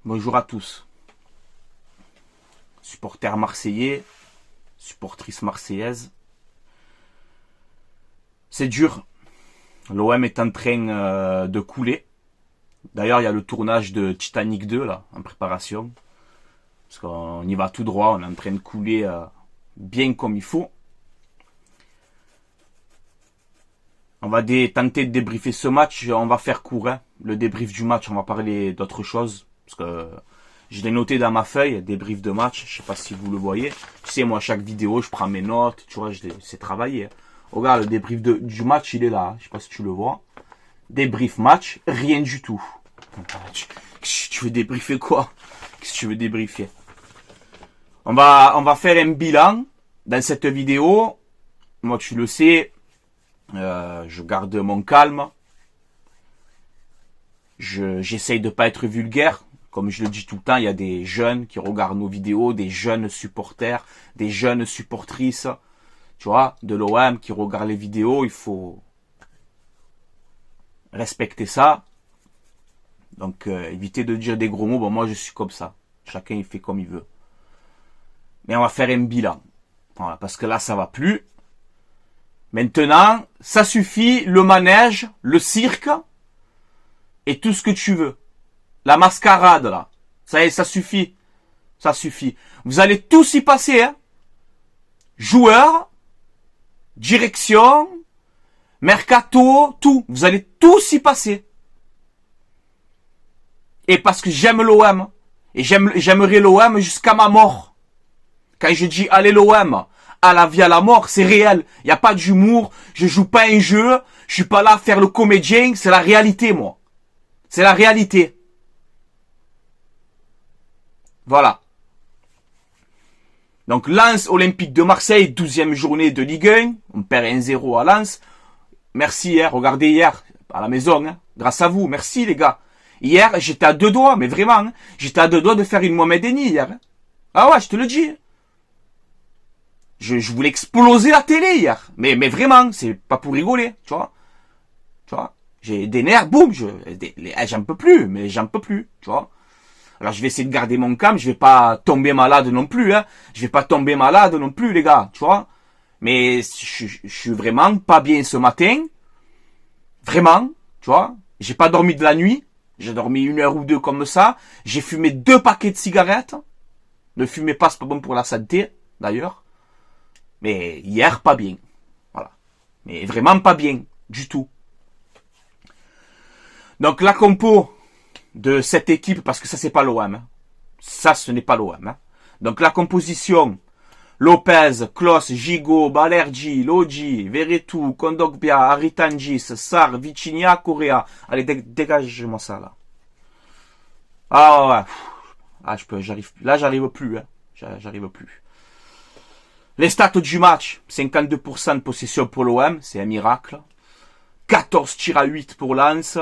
Bonjour à tous. Supporters marseillais, supportrices marseillaises. C'est dur. L'OM est en train de couler. D'ailleurs, il y a le tournage de Titanic 2 là, en préparation. Parce qu'on y va tout droit, on est en train de couler bien comme il faut. On va tenter de débriefer ce match, on va faire court. Hein. Le débrief du match, on va parler d'autre chose. Parce que je l'ai noté dans ma feuille, débrief de match, je sais pas si vous le voyez. Tu sais, moi, chaque vidéo, je prends mes notes, tu vois, c'est travaillé. Hein. Regarde, le débrief du match, il est là, je sais pas si tu le vois. Débrief match, rien du tout. Tu veux débriefer quoi? Qu'est-ce que tu veux débriefer? On va faire un bilan dans cette vidéo. Moi, tu le sais, je garde mon calme. J'essaye de pas être vulgaire. Comme je le dis tout le temps, il y a des jeunes qui regardent nos vidéos, des jeunes supporters, des jeunes supportrices, tu vois, de l'OM qui regardent les vidéos. Il faut respecter ça. Donc, éviter de dire des gros mots. Bon, moi, je suis comme ça. Chacun, il fait comme il veut. Mais on va faire un bilan. Voilà, parce que là, ça va plus. Maintenant, ça suffit, le manège, le cirque, et tout ce que tu veux. La mascarade, là. Ça y est, ça suffit. Ça suffit. Vous allez tous y passer, hein. Joueurs, direction, mercato, tout. Vous allez tous y passer. Et parce que j'aime l'OM. Et j'aimerais l'OM jusqu'à ma mort. Quand je dis allez l'OM, à la vie à la mort, c'est réel. Il n'y a pas d'humour. Je joue pas un jeu. Je suis pas là à faire le comédien. C'est la réalité, moi. C'est la réalité. Voilà. Donc Lens Olympique de Marseille, 12e journée de Ligue 1. On perd 1-0 à Lens. Merci, hein, regardez hier, à la maison. Hein, grâce à vous, merci les gars. Hier, j'étais à deux doigts, mais vraiment. Hein, j'étais à deux doigts de faire une Mohamed Eni hier. Hein. Ah ouais, je te le dis. Je voulais exploser la télé hier. Mais vraiment, c'est pas pour rigoler, tu vois. Tu vois. J'ai des nerfs, boum, j'en peux plus, mais j'en peux plus, tu vois. Alors je vais essayer de garder mon calme, je vais pas tomber malade non plus, hein. Je vais pas tomber malade non plus, les gars, tu vois. Mais je suis vraiment pas bien ce matin. Vraiment, tu vois. J'ai pas dormi de la nuit. J'ai dormi 1 heure ou 2 comme ça. J'ai fumé 2 paquets de cigarettes. Ne fumez pas, c'est pas bon pour la santé, d'ailleurs. Mais hier, pas bien. Voilà. Mais vraiment pas bien, du tout. Donc la compo de cette équipe, parce que ça c'est pas l'OM. Hein. Ça ce n'est pas l'OM. Hein. Donc la composition, Lopez, Klos, Gigot, Balerdi, Lodji, Veretout, Kondogbia, Aritangis, Sarr, Vitinha, Correa. Allez, dégage-moi ça là. Ah ouais. Ah j'arrive plus. Hein. J'arrive plus. Les stats du match, 52% de possession pour l'OM, c'est un miracle. 14 tirs à 8 pour Lens.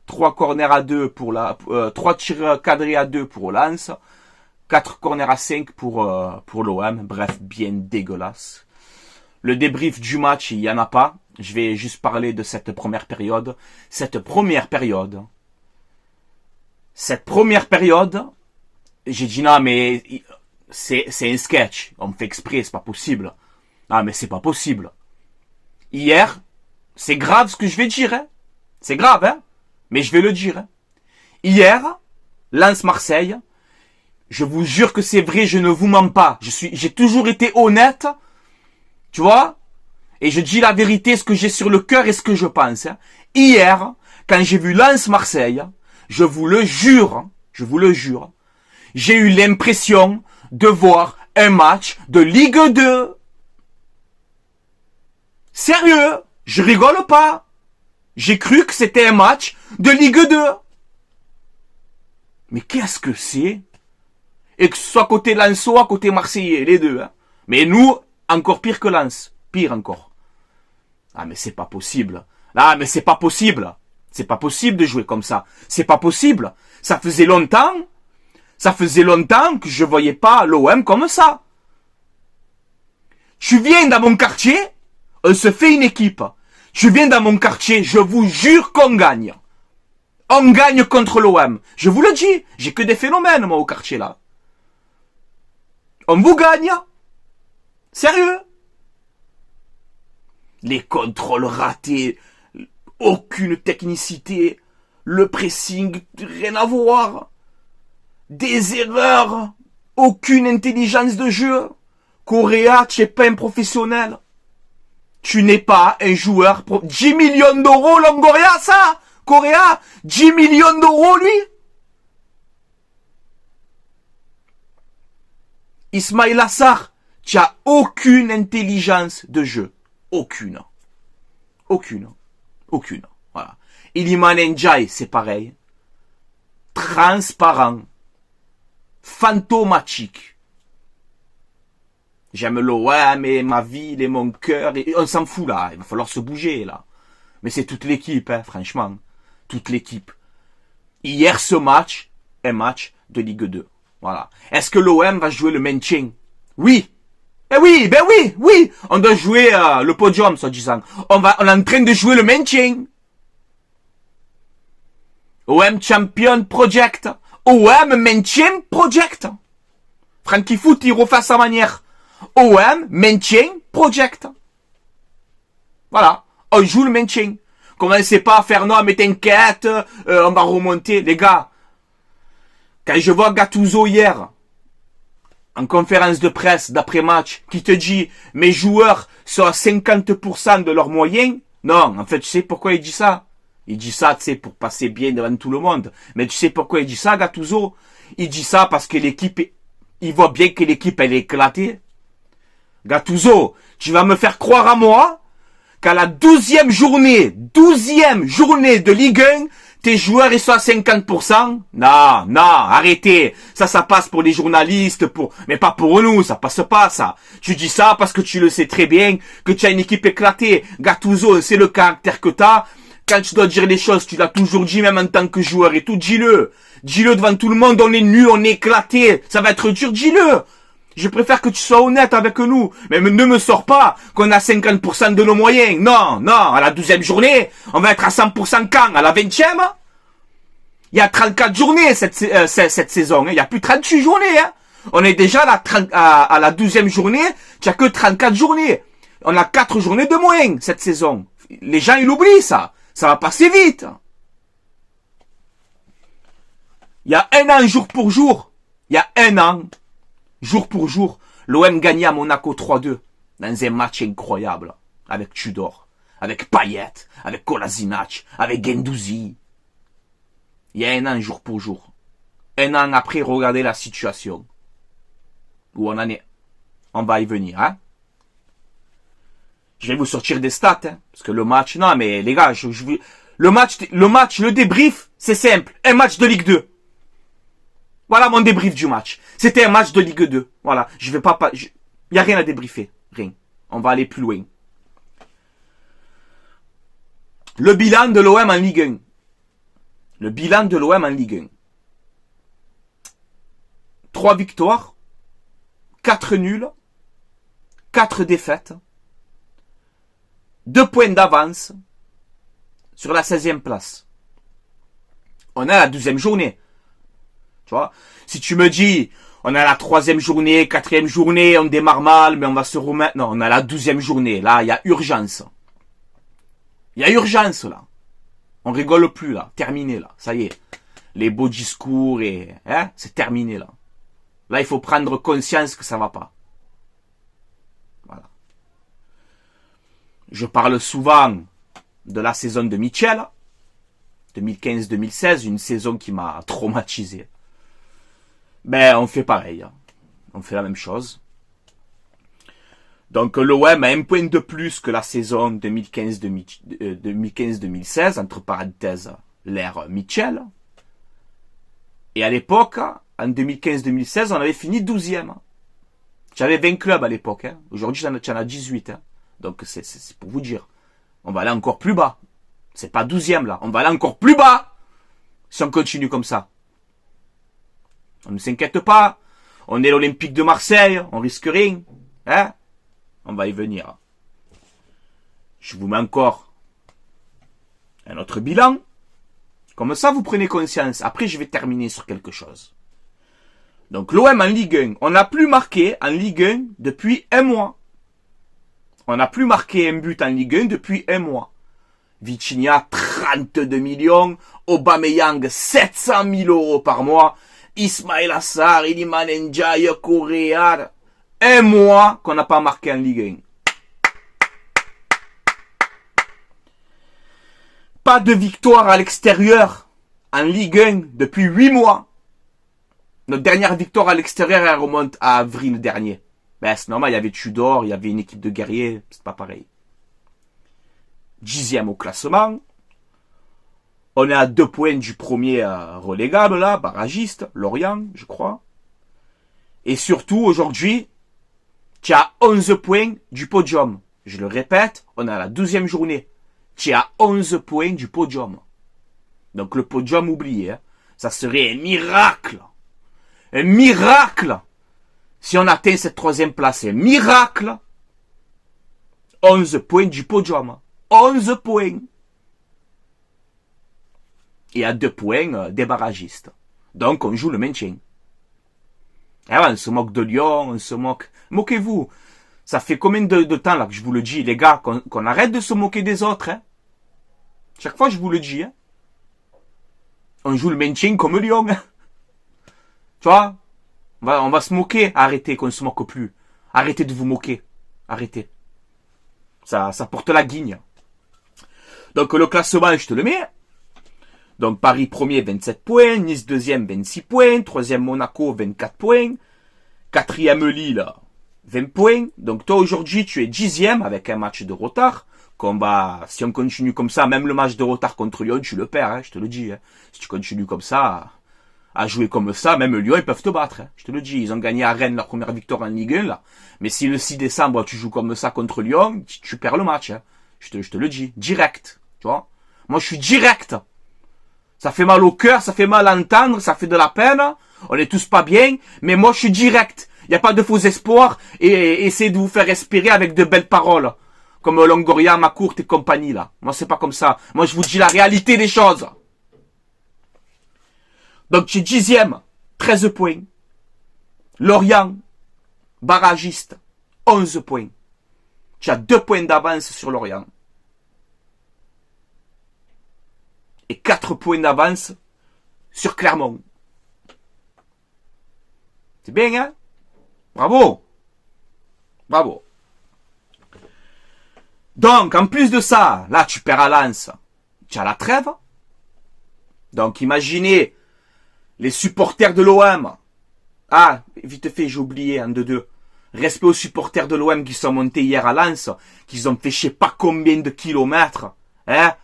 3 corners à 2 pour 3 tirs cadrés à 2 pour Lens. 4 corners à 5 pour l'OM. Bref, bien dégueulasse. Le débrief du match, il y en a pas. Je vais juste parler de cette première période. Cette première période, j'ai dit non mais c'est un sketch. On me fait exprès, c'est pas possible. Ah mais c'est pas possible. Hier, c'est grave ce que je vais dire, hein. C'est grave, hein. Mais je vais le dire. Hein. Hier, Lens-Marseille, je vous jure que c'est vrai, je ne vous mens pas. J'ai toujours été honnête, tu vois, et je dis la vérité, ce que j'ai sur le cœur et ce que je pense. Hein. Hier, quand j'ai vu Lens-Marseille, je vous le jure, j'ai eu l'impression de voir un match de Ligue 2. Sérieux, je rigole pas. J'ai cru que c'était un match de Ligue 2. Mais qu'est-ce que c'est? Et que ce soit côté Lensois, côté Marseillais, les deux. Hein. Mais nous, encore pire que Lens. Pire encore. Ah mais c'est pas possible. Ah mais c'est pas possible. C'est pas possible de jouer comme ça. C'est pas possible. Ça faisait longtemps que je voyais pas l'OM comme ça. Tu viens dans mon quartier, on se fait une équipe. Je viens dans mon quartier, je vous jure qu'on gagne. On gagne contre l'OM. Je vous le dis, j'ai que des phénomènes, moi, au quartier, là. On vous gagne. Sérieux. Les contrôles ratés, aucune technicité, le pressing, rien à voir. Des erreurs, aucune intelligence de jeu. Correa, tu n'es pas un professionnel. Tu n'es pas un joueur 10 millions d'euros, Longoria, ça. Correa, 10 millions d'euros, lui. Ismail Assar, tu n'as aucune intelligence de jeu. Aucune. Voilà. Iliman Ndiaye, c'est pareil. Transparent. Fantomatique. J'aime l'OM et ma ville et mon cœur. Et on s'en fout là. Il va falloir se bouger là. Mais c'est toute l'équipe, hein, franchement. Toute l'équipe. Hier, ce match, un match de Ligue 2. Voilà. Est-ce que l'OM va jouer le maintien? Oui. Eh oui, ben oui. On doit jouer le podium, soi-disant. On est en train de jouer le maintien. OM Champion Project. OM Maintien Project. Frankie Foot, il refait sa manière. OM Maintien Project. Voilà. On joue le maintien. Commencez pas à faire non, mais t'inquiète, on va remonter. Les gars, quand je vois Gattuso hier, en conférence de presse d'après-match, qui te dit mes joueurs sont à 50% de leurs moyens, non, en fait, tu sais pourquoi il dit ça? Il dit ça, tu sais, pour passer bien devant tout le monde. Mais tu sais pourquoi il dit ça, Gattuso? Il dit ça parce que l'équipe, il voit bien que l'équipe, elle est éclatée. Gattuso, tu vas me faire croire à moi qu'à la 12e journée de Ligue 1, tes joueurs, ils sont à 50%? Non, arrêtez. Ça passe pour les journalistes, mais pas pour nous, ça passe pas, ça. Tu dis ça parce que tu le sais très bien, que tu as une équipe éclatée. Gattuso, c'est le caractère que t'as. Quand tu dois dire les choses, tu l'as toujours dit, même en tant que joueur et tout, dis-le. Dis-le devant tout le monde, on est nus, on est éclaté. Ça va être dur, dis-le. Je préfère que tu sois honnête avec nous. Mais ne me sors pas qu'on a 50% de nos moyens. Non, à la 12e journée, on va être à 100% quand? À la 20e? Il y a 34 journées cette saison. Il n'y a plus 38 journées. Hein. On est déjà à la 12e journée. Tu n'as que 34 journées. On a 4 journées de moins cette saison. Les gens, ils l'oublient ça. Ça va passer vite. Il y a un an, jour pour jour. Il y a un an, jour pour jour, l'OM gagnait à Monaco 3-2 dans un match incroyable avec Tudor, avec Payet, avec Kolasinac, avec Guendouzi. Il y a un an, jour pour jour. Un an après, regardez la situation où on en est. On va y venir, hein. Je vais vous sortir des stats, hein, parce que le match, non mais les gars, le match, le débrief, c'est simple, un match de Ligue 2. Voilà mon débrief du match. C'était un match de Ligue 2. Voilà, je vais pas, y a rien à débriefer, rien. On va aller plus loin. Le bilan de l'OM en Ligue 1. Le bilan de l'OM en Ligue 1. 3 victoires, 4 nuls, 4 défaites, 2 points d'avance sur la 16e place. On est à la 12e journée. Tu vois, si tu me dis, on est à la 3e journée, 4e journée, on démarre mal, mais on va se remettre. Non, on est à la 12e journée. Là, il y a urgence. Il y a urgence, là. On rigole plus, là. Terminé, là. Ça y est. Les beaux discours c'est terminé, là. Là, il faut prendre conscience que ça va pas. Voilà. Je parle souvent de la saison de Michel. 2015-2016, une saison qui m'a traumatisé. Ben, on fait pareil. On fait la même chose. Donc, l'OM a un point de plus que la saison 2015-2016, entre parenthèses, l'ère Michel. Et à l'époque, en 2015-2016, on avait fini 12e. J'avais 20 clubs à l'époque. Hein. Aujourd'hui, j'en ai 18. Hein. Donc, c'est pour vous dire. On va aller encore plus bas. C'est pas 12e, là. On va aller encore plus bas si on continue comme ça. On ne s'inquiète pas. On est l'Olympique de Marseille. On risque rien. Hein? On va y venir. Je vous mets encore un autre bilan. Comme ça, vous prenez conscience. Après, je vais terminer sur quelque chose. Donc, l'OM en Ligue 1, on n'a plus marqué en Ligue 1 depuis un mois. On n'a plus marqué un but en Ligue 1 depuis un mois. Vitinha, 32 millions. Aubameyang, 700 000 euros par mois. Ismail Assar, Iliman Ndiaye, Correa. Un mois qu'on n'a pas marqué en Ligue 1. Pas de victoire à l'extérieur en Ligue 1 depuis 8 mois. Notre dernière victoire à l'extérieur, elle remonte à avril dernier. Ben, c'est normal, il y avait Tudor, il y avait une équipe de guerriers, c'est pas pareil. 10e au classement. On est à 2 points du premier relégable, là, barragiste, Lorient, je crois. Et surtout, aujourd'hui, tu as 11 points du podium. Je le répète, on est à la 12e journée. Tu as 11 points du podium. Donc le podium oublié, hein. Ça serait un miracle. Un miracle si on atteint cette 3e place. Un miracle. 11 points du podium. 11 points. Et à 2 points des barragistes. Donc on joue le maintien. Alors, on se moque de Lyon, on se moque. Moquez-vous. Ça fait combien de temps là que je vous le dis, les gars, qu'on arrête de se moquer des autres. Hein. Chaque fois je vous le dis. Hein. On joue le maintien comme Lyon. Hein. Tu vois, on va se moquer. Arrêtez qu'on ne se moque plus. Arrêtez de vous moquer. Arrêtez. Ça porte la guigne. Donc le classement, je te le mets. Donc Paris premier, 27 points. Nice deuxième, 26 points. 3e Monaco, 24 points. 4e Lille, 20 points. Donc toi aujourd'hui, tu es 10e avec un match de retard. Si on continue comme ça, même le match de retard contre Lyon, tu le perds, hein, je te le dis. Hein. Si tu continues comme ça, à jouer comme ça, même Lyon, ils peuvent te battre. Hein, je te le dis, ils ont gagné à Rennes leur première victoire en Ligue 1. Là. Mais si le 6 décembre, tu joues comme ça contre Lyon, tu perds le match. Hein. Je te le dis, direct. Tu vois. Moi, je suis direct. Ça fait mal au cœur, ça fait mal à entendre, ça fait de la peine. On est tous pas bien, mais moi, je suis direct. Il n'y a pas de faux espoirs et essayez de vous faire respirer avec de belles paroles. Comme Longoria, Macourt et compagnie, là. Moi, c'est pas comme ça. Moi, je vous dis la réalité des choses. Donc, tu es 10e, 13 points. Lorient, barragiste, 11 points. Tu as 2 points d'avance sur Lorient. Et 4 points d'avance sur Clermont. C'est bien, hein? Bravo. Bravo. Donc, en plus de ça, là, tu perds à Lens. Tu as la trêve. Donc, imaginez les supporters de l'OM. Ah, vite fait, j'ai oublié, en 2-2. Respect aux supporters de l'OM qui sont montés hier à Lens, qui ont fait je sais pas combien de kilomètres. Hein?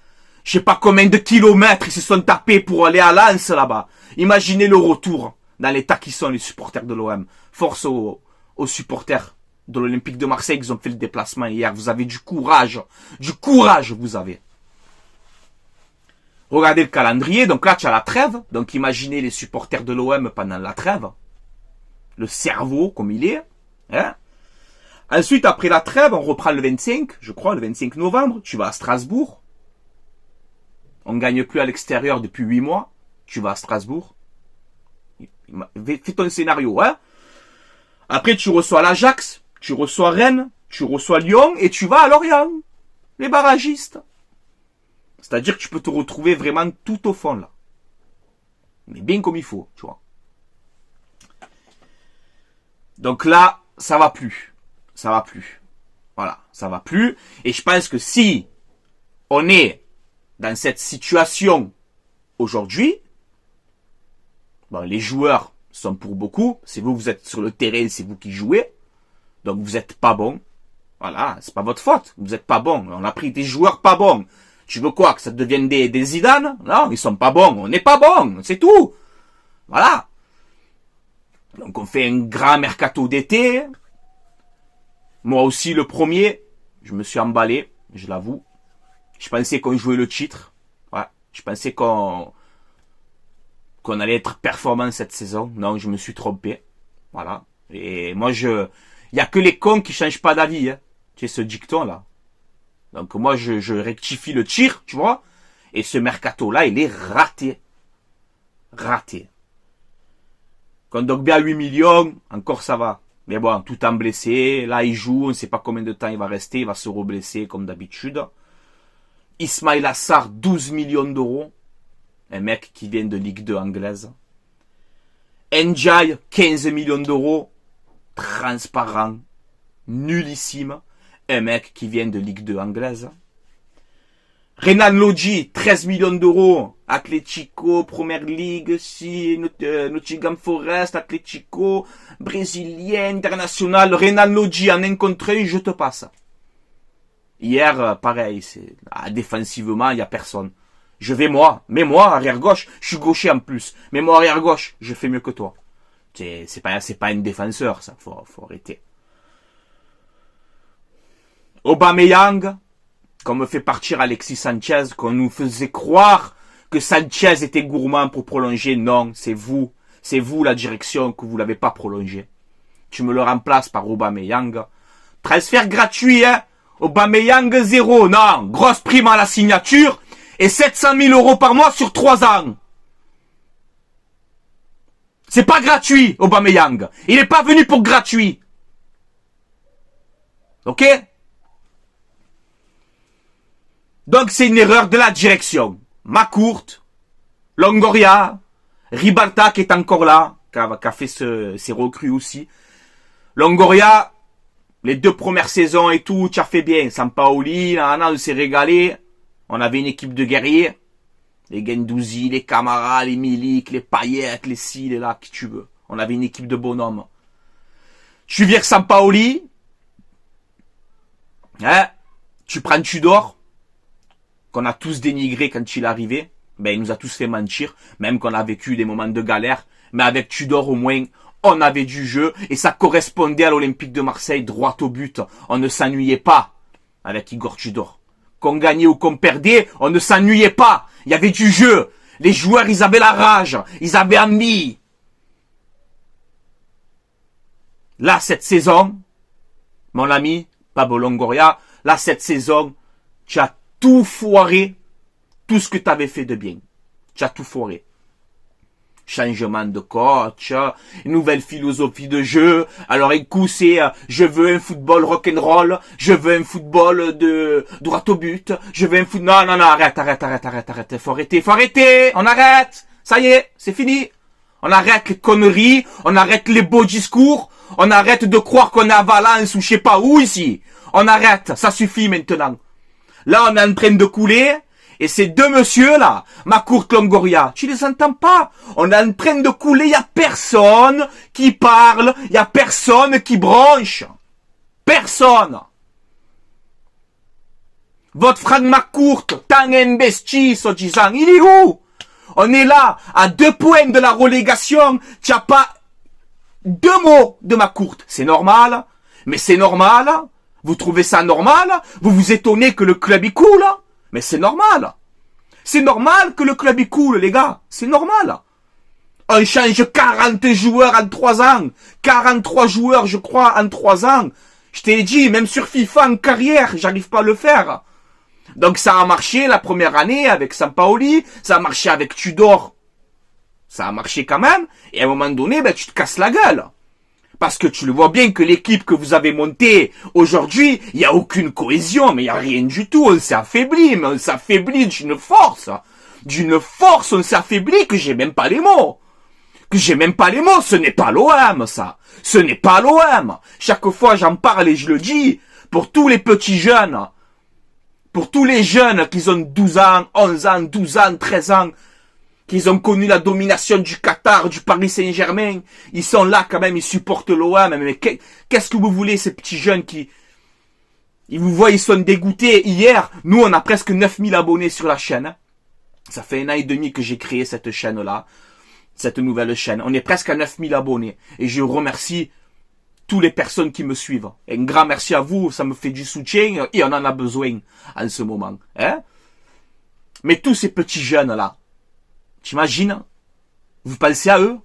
Je sais pas combien de kilomètres ils se sont tapés pour aller à Lens là-bas. Imaginez le retour dans l'état qui sont les supporters de l'OM. Force aux supporters de l'Olympique de Marseille qui ont fait le déplacement hier. Vous avez du courage. Du courage, vous avez. Regardez le calendrier. Donc là, tu as la trêve. Donc imaginez les supporters de l'OM pendant la trêve. Le cerveau, comme il est. Hein? Ensuite, après la trêve, on reprend le 25, je crois, le 25 novembre. Tu vas à Strasbourg. On ne gagne plus à l'extérieur depuis 8 mois. Tu vas à Strasbourg. Fais ton scénario, hein. Après, tu reçois l'Ajax, tu reçois Rennes, tu reçois Lyon et tu vas à Lorient. Les barragistes. C'est-à-dire que tu peux te retrouver vraiment tout au fond, là. Mais bien comme il faut, tu vois. Donc là, ça va plus. Ça va plus. Voilà, ça va plus. Et je pense que si on est dans cette situation aujourd'hui, bon, les joueurs sont pour beaucoup. C'est vous, vous êtes sur le terrain, c'est vous qui jouez. Donc vous êtes pas bon. Voilà, c'est pas votre faute. Vous êtes pas bon. On a pris des joueurs pas bons. Tu veux quoi? Que ça devienne des Zidane? Non, ils sont pas bons. On n'est pas bons. C'est tout. Voilà. Donc on fait un grand mercato d'été. Moi aussi le premier. Je me suis emballé. Je l'avoue. Je pensais qu'on jouait le titre. Ouais. Je pensais qu'on allait être performant cette saison. Non, je me suis trompé. Voilà. Et moi il y a que les cons qui changent pas d'avis, hein. Tu sais, ce dicton là. Donc moi je rectifie le tir, tu vois. Et ce mercato-là, il est raté. Raté. Kondogbia 8 millions, encore ça va. Mais bon, tout en blessé, là il joue, on ne sait pas combien de temps il va rester, il va se reblesser comme d'habitude. Ismail Assar, 12 millions d'euros. Un mec qui vient de Ligue 2 anglaise. Ndiaye, 15 millions d'euros. Transparent. Nullissime. Un mec qui vient de Ligue 2 anglaise. Renan Lodji, 13 millions d'euros. Atlético, Première Ligue, si, Nottingham Forest, Atlético, Brésilien, International. Renan Lodji en un contre un, je te passe. Hier, pareil, défensivement, il n'y a personne. Je vais moi, mais moi, arrière gauche, je suis gaucher en plus. Mais moi, arrière gauche, je fais mieux que toi. C'est pas un défenseur, ça, faut arrêter. Aubameyang, qu'on me fait partir Alexis Sanchez, qu'on nous faisait croire que Sanchez était gourmand pour prolonger. Non, c'est vous la direction que vous l'avez pas prolongé. Tu me le remplaces par Aubameyang. Transfert gratuit, hein. Aubameyang 0, non, grosse prime à la signature et 700 000 euros par mois sur 3 ans. C'est pas gratuit, Aubameyang. Il n'est pas venu pour gratuit. Ok? Donc c'est une erreur de la direction. Macourt, Longoria, Ribalta qui est encore là, qui a fait ses recrues aussi. Longoria, les 2 premières saisons et tout, tu as fait bien. Sampaoli, on s'est régalé. On avait une équipe de guerriers. Les Guendouzi, les Camara, les Milik, les Payet, les ci, les là, qui tu veux. On avait une équipe de bonhommes. Tu vires Sampaoli. Hein? Tu prends Tudor, qu'on a tous dénigré quand il est arrivé. Ben, il nous a tous fait mentir, même qu'on a vécu des moments de galère. Mais avec Tudor, au moins, on avait du jeu et ça correspondait à l'Olympique de Marseille, droit au but. On ne s'ennuyait pas avec Igor Tudor. Qu'on gagnait ou qu'on perdait, on ne s'ennuyait pas. Il y avait du jeu. Les joueurs, ils avaient la rage. Ils avaient envie. Là, cette saison, mon ami, Pablo Longoria, là, cette saison, tu as tout foiré. Tout ce que tu avais fait de bien. Tu as tout foiré. Changement de coach, nouvelle philosophie de jeu. Alors un coup c'est je veux un football rock'n'roll, je veux un football de droit au but, je veux un football... Non, arrête, faut arrêter, on arrête, ça y est, c'est fini. On arrête les conneries, on arrête les beaux discours, on arrête de croire qu'on est à Valence ou je sais pas où ici. On arrête, ça suffit maintenant. Là on est en train de couler. Et ces 2 messieurs-là, Macourt, Longoria, tu les entends pas. On est en train de couler, il y a personne qui parle, il y a personne qui bronche. Personne. Votre Franck Macourt, tant investi, soi-disant, il est où? On est là, à 2 points de la relégation, tu n'as pas 2 mots de Macourt. C'est normal, mais c'est normal. Vous trouvez ça normal? Vous vous étonnez que le club y coule? Mais c'est normal. C'est normal que le club y coule, les gars. C'est normal. On change 40 joueurs en 3 ans. 43 joueurs, je crois, en 3 ans. Je t'ai dit, même sur FIFA en carrière, j'arrive pas à le faire. Donc ça a marché la première année avec Sampaoli. Ça a marché avec Tudor. Ça a marché quand même. Et à un moment donné, ben, tu te casses la gueule. Parce que tu le vois bien que l'équipe que vous avez montée aujourd'hui, il n'y a aucune cohésion, mais il n'y a rien du tout. On s'est affaibli, mais on s'est affaibli d'une force. D'une force, on s'est affaibli que j'ai même pas les mots. Ce n'est pas l'OM, ça. Ce n'est pas l'OM. Chaque fois, j'en parle et je le dis. Pour tous les petits jeunes. Pour tous les jeunes qui ont 12 ans, 11 ans, 12 ans, 13 ans. Qu'ils ont connu la domination du Qatar, du Paris Saint-Germain. Ils sont là quand même, ils supportent l'OM. Mais qu'est-ce que vous voulez, ces petits jeunes qui... Ils vous voient, ils sont dégoûtés. Hier, nous, on a presque 9000 abonnés sur la chaîne. Ça fait 1 an et demi que j'ai créé cette chaîne-là. Cette nouvelle chaîne. On est presque à 9000 abonnés. Et je remercie toutes les personnes qui me suivent. Un grand merci à vous, ça me fait du soutien. Et on en a besoin en ce moment. Hein? Mais tous ces petits jeunes-là, t'imagines? Vous pensez à eux?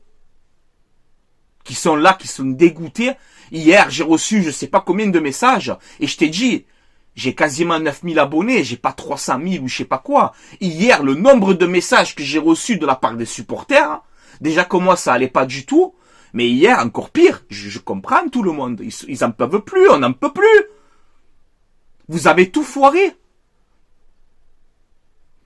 Qui sont là, qui sont dégoûtés. Hier, j'ai reçu je sais pas combien de messages. Et je t'ai dit, J'ai quasiment 9000 abonnés, j'ai pas 300 000 ou je sais pas quoi. Hier, le nombre de messages que j'ai reçus de la part des supporters, déjà que moi ça allait pas du tout, mais hier encore pire, je comprends tout le monde, ils en peuvent plus, on n'en peut plus. Vous avez tout foiré.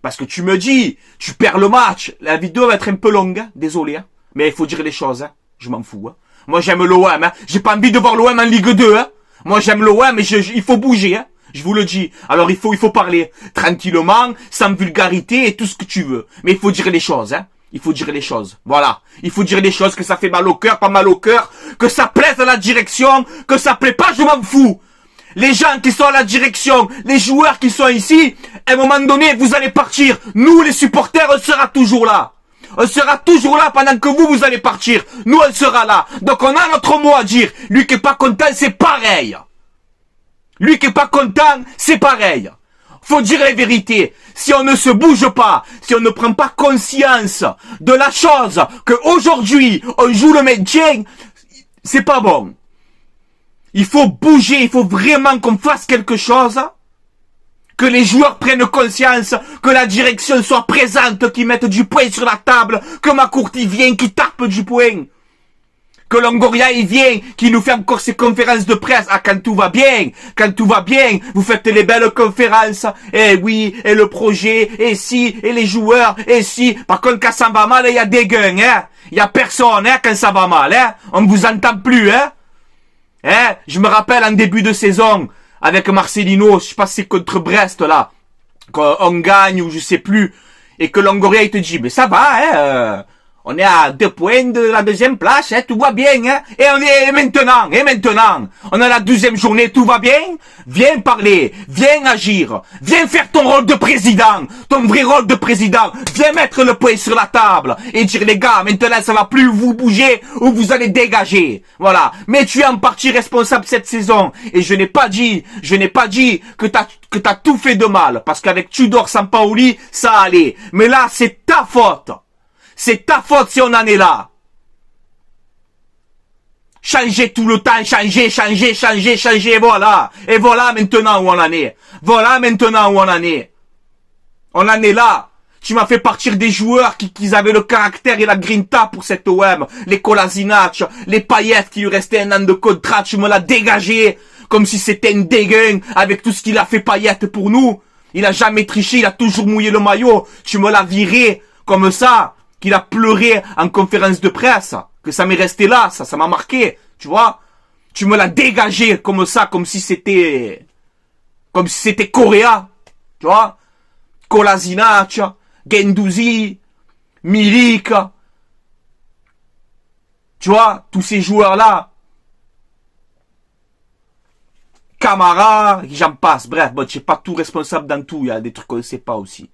Parce que tu me dis, tu perds le match, la vidéo va être un peu longue, hein, désolé, hein, mais il faut dire les choses, hein, je m'en fous. Hein. Moi j'aime l'OM, hein, j'ai pas envie de voir l'OM en Ligue 2, hein. Moi j'aime l'OM, mais il faut bouger, hein. Je vous le dis. Alors il faut parler tranquillement, sans vulgarité et tout ce que tu veux. Mais il faut dire les choses, hein. Il faut dire les choses. Voilà. Il faut dire les choses, que ça fait mal au cœur, pas mal au cœur, que ça plaise à la direction, que ça plaît pas, je m'en fous. Les gens qui sont à la direction, les joueurs qui sont ici, à un moment donné, vous allez partir. Nous, les supporters, on sera toujours là. On sera toujours là pendant que vous allez partir. Nous, on sera là. Donc on a notre mot à dire. Lui qui est pas content, c'est pareil. Lui qui est pas content, c'est pareil. Faut dire la vérité. Si on ne se bouge pas, si on ne prend pas conscience de la chose qu'aujourd'hui, on joue le maintien, c'est pas bon. Il faut bouger, il faut vraiment qu'on fasse quelque chose. Que les joueurs prennent conscience, que la direction soit présente, qu'ils mettent du poing sur la table, que Makourti vienne, qui tape du poing. Que Longoria, il vient, qui nous fait encore ses conférences de presse. Ah, quand tout va bien, vous faites les belles conférences. Eh oui, et le projet, et si, et les joueurs, et si. Par contre, quand ça va mal, il y a des gueules, hein. Il y a personne, hein, quand ça va mal, hein. On ne vous entend plus, hein. Hein, je me rappelle en début de saison, avec Marcelino, je sais pas si c'est contre Brest, là, qu'on gagne ou je sais plus, et que Longoria, il te dit, mais ça va, hein, on est à 2 points de la deuxième place, hein, tout va bien, hein. Et maintenant, on a la 12e journée, tout va bien. Viens parler, viens agir, viens faire ton rôle de président, ton vrai rôle de président. Viens mettre le poing sur la table et dire les gars, maintenant ça va plus vous bouger ou vous allez dégager. Voilà. Mais tu es en partie responsable cette saison. Et je n'ai pas dit que t'as tout fait de mal. Parce qu'avec Tudor Sampaoli, ça allait. Mais là, c'est ta faute. C'est ta faute si on en est là. Changer tout le temps, changer, voilà. Et voilà maintenant où on en est. On en est là. Tu m'as fait partir des joueurs qui avaient le caractère et la grinta pour cette OM. Les Kolasinac, les Payet qui lui restait un an de contrat, tu me l'as dégagé. Comme si c'était une dégaine avec tout ce qu'il a fait Payet pour nous. Il a jamais triché, il a toujours mouillé le maillot. Tu me l'as viré comme ça. Qu'il a pleuré en conférence de presse, que ça m'est resté là, ça m'a marqué, tu vois. Tu me l'as dégagé comme ça, comme si c'était Correa, tu vois. Kolasinac, Guendouzi, Milik, tu vois, tous ces joueurs-là. Camara, j'en passe, bref, bon, je suis pas tout responsable dans tout, il y a des trucs qu'on ne sait pas aussi.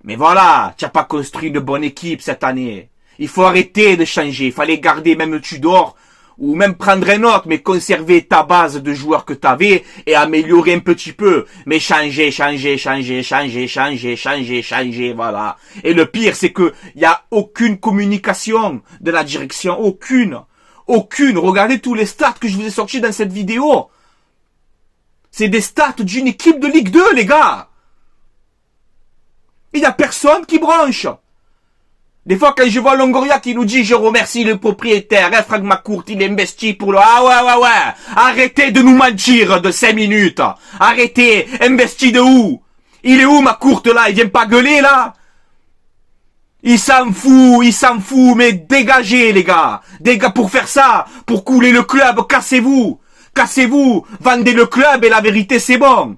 Mais voilà, tu n'as pas construit une bonne équipe cette année. Il faut arrêter de changer. Il fallait garder même Tudor ou même prendre un autre, mais conserver ta base de joueurs que tu avais et améliorer un petit peu. Mais changer, voilà. Et le pire, c'est que il y a aucune communication de la direction, aucune. Regardez tous les stats que je vous ai sortis dans cette vidéo. C'est des stats d'une équipe de Ligue 2, les gars. Il n'y a personne qui branche. Des fois, quand je vois Longoria qui nous dit « Je remercie le propriétaire, hein, Franck Makourti, il est investi pour le... » Ah ouais. Arrêtez de nous mentir de 5 minutes. Arrêtez. Investi de où? Il est où Makourti là? Il vient pas gueuler là? Il s'en fout. Mais dégagez les gars. Pour faire ça, pour couler le club, cassez-vous. Vendez le club et la vérité c'est bon.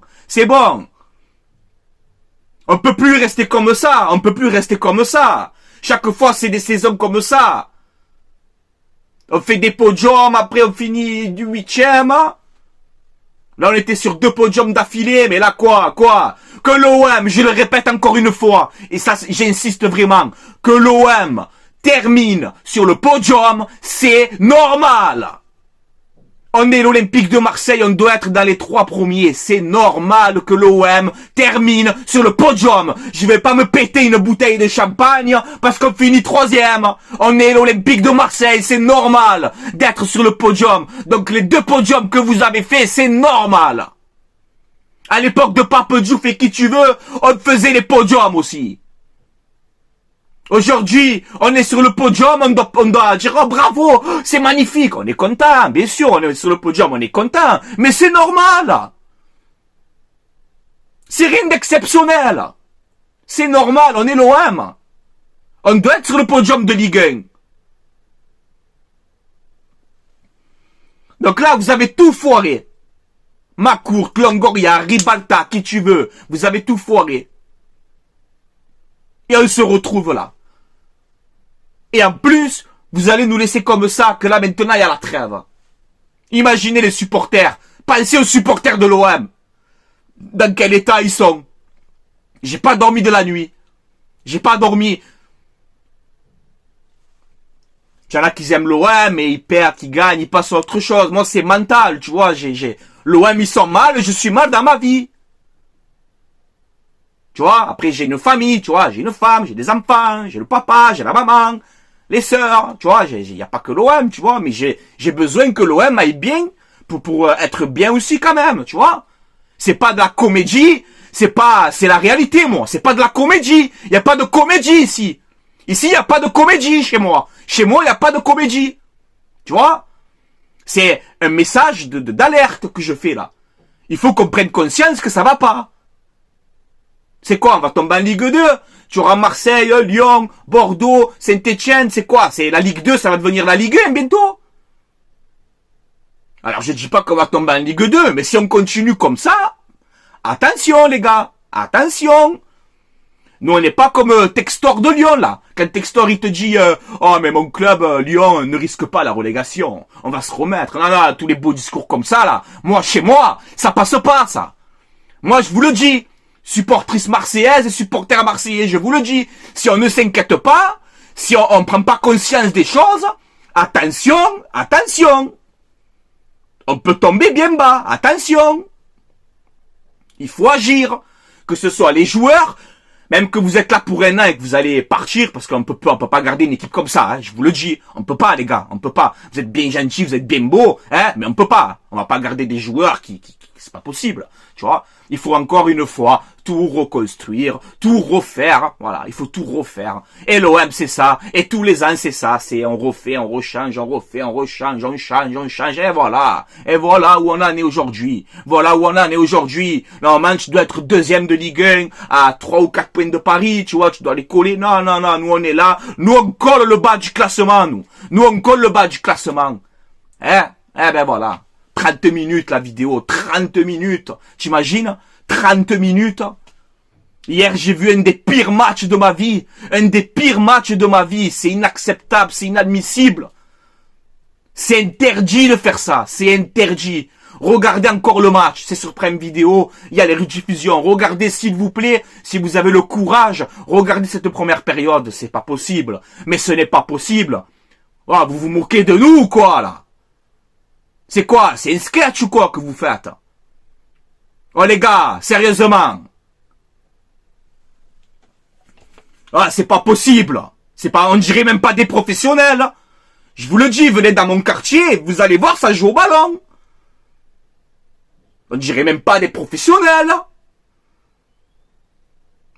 On peut plus rester comme ça. Chaque fois, c'est des saisons comme ça. On fait des podiums, après on finit du 8e. Là, on était sur 2 podiums d'affilée, mais là, quoi? Que l'OM, je le répète encore une fois, et ça, j'insiste vraiment, que l'OM termine sur le podium, c'est normal. On est l'Olympique de Marseille, on doit être dans les 3 premiers. C'est normal que l'OM termine sur le podium. Je vais pas me péter une bouteille de champagne parce qu'on finit 3e. On est l'Olympique de Marseille, c'est normal d'être sur le podium. Donc les 2 podiums que vous avez fait, c'est normal. À l'époque de Pape Diouf et qui tu veux, on faisait les podiums aussi. Aujourd'hui, on est sur le podium, on doit dire oh, bravo, c'est magnifique, on est content, bien sûr, on est sur le podium, on est content, mais c'est normal. C'est rien d'exceptionnel. C'est normal, on est l'OM. On doit être sur le podium de Ligue 1. Donc là, vous avez tout foiré. Macourt, Longoria, Ribalta, qui tu veux, vous avez tout foiré. Et on se retrouve là. Et en plus, vous allez nous laisser comme ça, que là maintenant il y a la trêve. Imaginez les supporters. Pensez aux supporters de l'OM. Dans quel état ils sont. J'ai pas dormi de la nuit. J'ai pas dormi. Il y en a qui aiment l'OM et ils perdent, ils gagnent, ils passent à autre chose. Moi c'est mental, tu vois. L'OM ils sont mal, je suis mal dans ma vie. Tu vois, après j'ai une famille, tu vois, j'ai une femme, j'ai des enfants, j'ai le papa, j'ai la maman, les sœurs, tu vois, il n'y a pas que l'OM, tu vois, mais j'ai besoin que l'OM aille bien pour être bien aussi quand même, tu vois. C'est pas de la comédie, c'est la réalité, moi, c'est pas de la comédie, il n'y a pas de comédie ici. Ici, il n'y a pas de comédie chez moi. Chez moi, il n'y a pas de comédie. Tu vois? C'est un message d'alerte que je fais là. Il faut qu'on prenne conscience que ça va pas. C'est quoi? On va tomber en Ligue 2. Tu auras Marseille, Lyon, Bordeaux, Saint-Etienne. C'est quoi? C'est la Ligue 2, ça va devenir la Ligue 1 bientôt. Alors je dis pas qu'on va tomber en Ligue 2, mais si on continue comme ça, attention les gars, attention. Nous on n'est pas comme Textor de Lyon là. Quand Textor il te dit oh mais mon club Lyon ne risque pas la relégation, on va se remettre. Non non, tous les beaux discours comme ça là. Moi chez moi, ça passe pas ça. Moi je vous le dis. Supportrice marseillaise et supporters marseillais, je vous le dis, si on ne s'inquiète pas, si on ne prend pas conscience des choses, attention, attention. On peut tomber bien bas, attention. Il faut agir, que ce soit les joueurs, même que vous êtes là pour un an et que vous allez partir, parce qu'on peut pas garder une équipe comme ça, hein, je vous le dis, on peut pas les gars, on peut pas. Vous êtes bien gentils, vous êtes bien beaux, hein, mais on peut pas. On va pas garder des joueurs qui c'est pas possible, tu vois. Il faut encore une fois tout reconstruire, tout refaire, voilà, il faut tout refaire. Et l'OM c'est ça, et tous les ans c'est ça, c'est on refait, on rechange, on refait, on rechange, on change, et voilà. Et voilà où on en est aujourd'hui. Voilà où on en est aujourd'hui. Normalement tu dois être deuxième de Ligue 1 à 3 ou 4 points de Paris, tu vois, tu dois les coller. Non, non, non, nous on est là, nous on colle le bas du classement, nous. Nous on colle le bas du classement. Hein? Eh ben voilà. 30 minutes la vidéo, 30 minutes. T'imagines? 30 minutes. Hier, j'ai vu un des pires matchs de ma vie. Un des pires matchs de ma vie. C'est inacceptable, c'est inadmissible. C'est interdit de faire ça. C'est interdit. Regardez encore le match. C'est sur Prime Video. Il y a les rediffusions. Regardez s'il vous plaît. Si vous avez le courage. Regardez cette première période. C'est pas possible. Mais ce n'est pas possible. Oh, vous vous moquez de nous ou quoi là? C'est quoi? C'est un sketch ou quoi que vous faites? Oh les gars, sérieusement. Ah, c'est pas possible. C'est pas, on dirait même pas des professionnels. Je vous le dis, venez dans mon quartier, vous allez voir, ça joue au ballon. On dirait même pas des professionnels.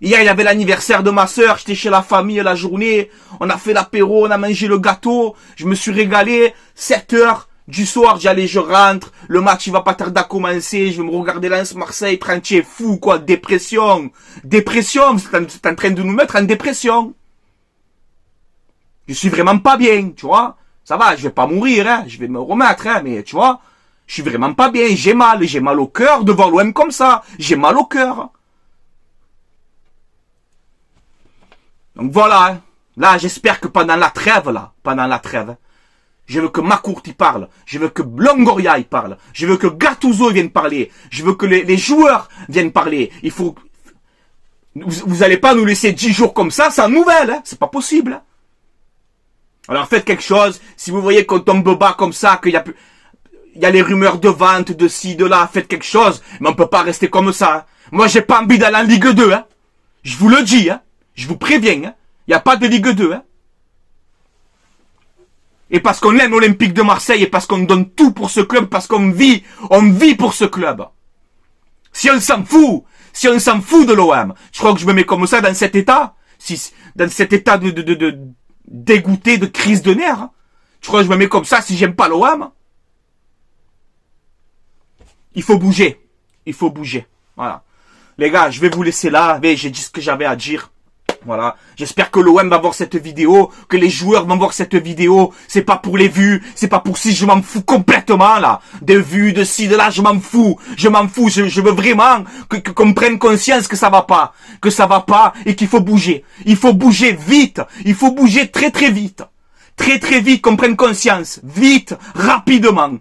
Hier, il y avait l'anniversaire de ma sœur, j'étais chez la famille la journée, on a fait l'apéro, on a mangé le gâteau, je me suis régalé, 7 heures. Du soir, j'allais, je rentre, le match il va pas tarder à commencer, je vais me regarder Lens-Marseille, tranquille, fou quoi, dépression, c'est en train de nous mettre en dépression. Je suis vraiment pas bien, tu vois, ça va, je vais pas mourir, hein, je vais me remettre, hein, mais tu vois, je suis vraiment pas bien, j'ai mal au cœur de voir l'OM comme ça, j'ai mal au cœur. Donc voilà, là j'espère que pendant la trêve, je veux que Macourt y parle. Je veux que Longoria y parle. Je veux que Gattuso vienne parler. Je veux que les joueurs viennent parler. Il faut... Vous allez pas nous laisser 10 jours comme ça sans nouvelles. Hein. C'est pas possible. Hein. Alors faites quelque chose. Si vous voyez qu'on tombe bas comme ça, qu'il y a les rumeurs de vente, de ci, de là, faites quelque chose. Mais on peut pas rester comme ça. Hein. Moi, j'ai pas envie d'aller en Ligue 2. Hein. Je vous le dis. Hein. Je vous préviens. Hein. Il n'y a pas de Ligue 2. Hein. Et parce qu'on aime l'Olympique de Marseille et parce qu'on donne tout pour ce club, parce qu'on vit pour ce club. Si on s'en fout de l'OM, je crois que je me mets comme ça dans cet état, dans cet état de dégoûté, de crise de nerfs. Tu crois que je me mets comme ça si j'aime pas l'OM? Il faut bouger. Il faut bouger. Voilà. Les gars, je vais vous laisser là. J'ai dit ce que j'avais à dire. Voilà. J'espère que l'OM va voir cette vidéo, que les joueurs vont voir cette vidéo. C'est pas pour les vues, c'est pas pour si, je m'en fous complètement, là. De vues, de ci, de là, je m'en fous. Je m'en fous. Je veux vraiment qu'on prenne conscience que ça va pas. Que ça va pas et qu'il faut bouger. Il faut bouger vite. Il faut bouger très très vite. Très très vite, qu'on prenne conscience. Vite, rapidement.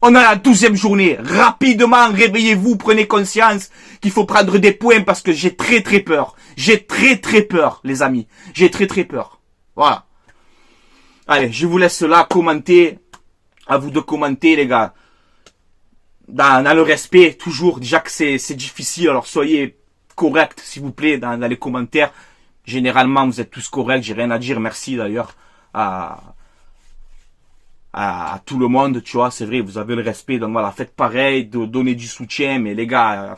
On a la 12e journée. Rapidement, réveillez-vous, prenez conscience qu'il faut prendre des points parce que j'ai très très peur. J'ai très très peur, les amis. J'ai très très peur. Voilà. Allez, je vous laisse là commenter. À vous de commenter, les gars. Dans le respect, toujours. Déjà que c'est difficile, alors soyez corrects, s'il vous plaît, dans les commentaires. Généralement, vous êtes tous corrects. J'ai rien à dire. Merci d'ailleurs à tout le monde, tu vois, c'est vrai, vous avez le respect, donc voilà, faites pareil, donnez du soutien, mais les gars,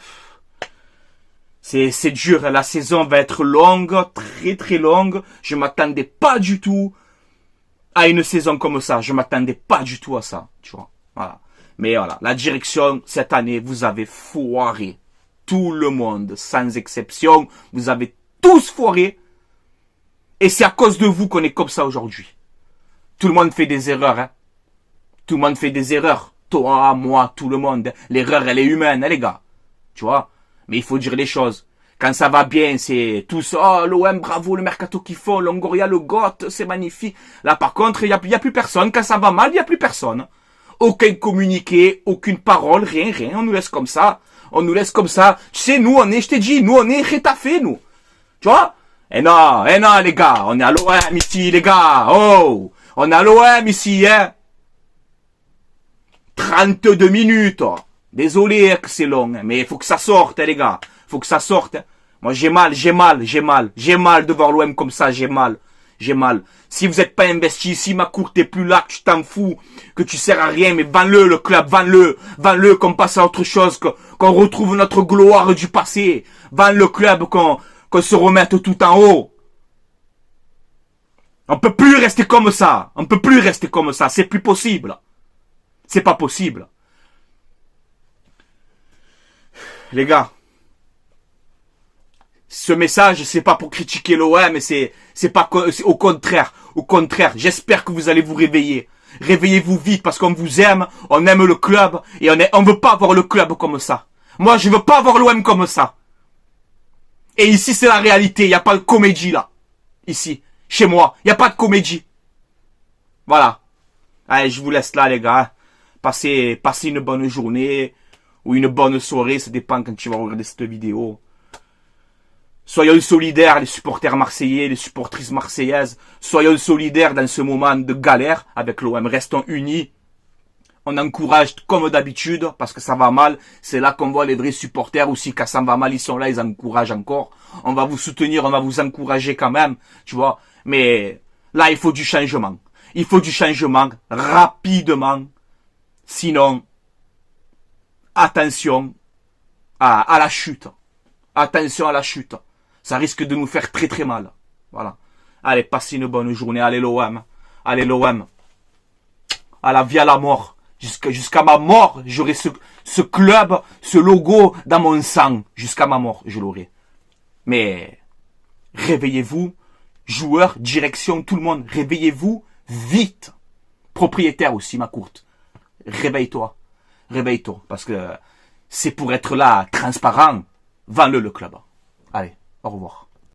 c'est dur, la saison va être longue, très très longue, je m'attendais pas du tout à une saison comme ça, je m'attendais pas du tout à ça, tu vois, voilà. Mais voilà, la direction, cette année, vous avez foiré, tout le monde, sans exception, vous avez tous foiré, et c'est à cause de vous qu'on est comme ça aujourd'hui. Tout le monde fait des erreurs, hein. Tout le monde fait des erreurs. Toi, moi, tout le monde. L'erreur, elle est humaine, hein, les gars. Tu vois? Mais il faut dire les choses. Quand ça va bien, c'est tous, oh, l'OM, bravo, le mercato qu'il faut, Longoria, le GOAT, c'est magnifique. Là, par contre, il y a plus personne. Quand ça va mal, il y a plus personne. Aucun communiqué, aucune parole, rien. On nous laisse comme ça. On nous laisse comme ça. Tu sais, nous, je t'ai dit, nous, on est rétafés, nous. Tu vois? Eh non, les gars. On est à l'OM ici, les gars. Oh! On est à l'OM ici, hein. 32 minutes. Désolé que c'est long, mais il faut que ça sorte, hein, les gars. Faut que ça sorte. Hein. Moi, j'ai mal de voir l'OM comme ça, j'ai mal. Si vous n'êtes pas investi, si ma cour t'es plus là, que tu t'en fous, que tu sers à rien, mais vends-le, le club, vends-le, qu'on passe à autre chose, qu'on retrouve notre gloire du passé. Vends le club, qu'on se remette tout en haut. On peut plus rester comme ça. C'est plus possible. C'est pas possible. Les gars, ce message, c'est pas pour critiquer l'OM, mais c'est pas, au contraire, j'espère que vous allez vous réveiller. Réveillez-vous vite parce qu'on vous aime, on aime le club, et on veut pas voir le club comme ça. Moi, je veux pas voir l'OM comme ça. Et ici, c'est la réalité, y a pas de comédie, là. Ici, chez moi, y a pas de comédie. Voilà. Allez, je vous laisse là, les gars. Passez une bonne journée ou une bonne soirée, ça dépend quand tu vas regarder cette vidéo. Soyons solidaires, les supporters marseillais, les supportrices marseillaises. Soyons solidaires dans ce moment de galère avec l'OM. Restons unis. On encourage comme d'habitude parce que ça va mal. C'est là qu'on voit les vrais supporters aussi. Quand ça va mal, ils sont là, ils encouragent encore. On va vous soutenir, on va vous encourager quand même, tu vois. Mais là, il faut du changement. Il faut du changement rapidement. Sinon, attention à la chute. Attention à la chute. Ça risque de nous faire très très mal. Voilà. Allez, passez une bonne journée. Allez l'OM. Allez l'OM. À la vie à la mort. Jusqu'à ma mort, j'aurai ce club, ce logo dans mon sang. Jusqu'à ma mort, je l'aurai. Mais réveillez-vous. Joueurs, direction, tout le monde. Réveillez-vous vite. Propriétaire aussi, ma courte. Réveille-toi. Parce que c'est pour être là, transparent. Vends-le club. Allez, au revoir.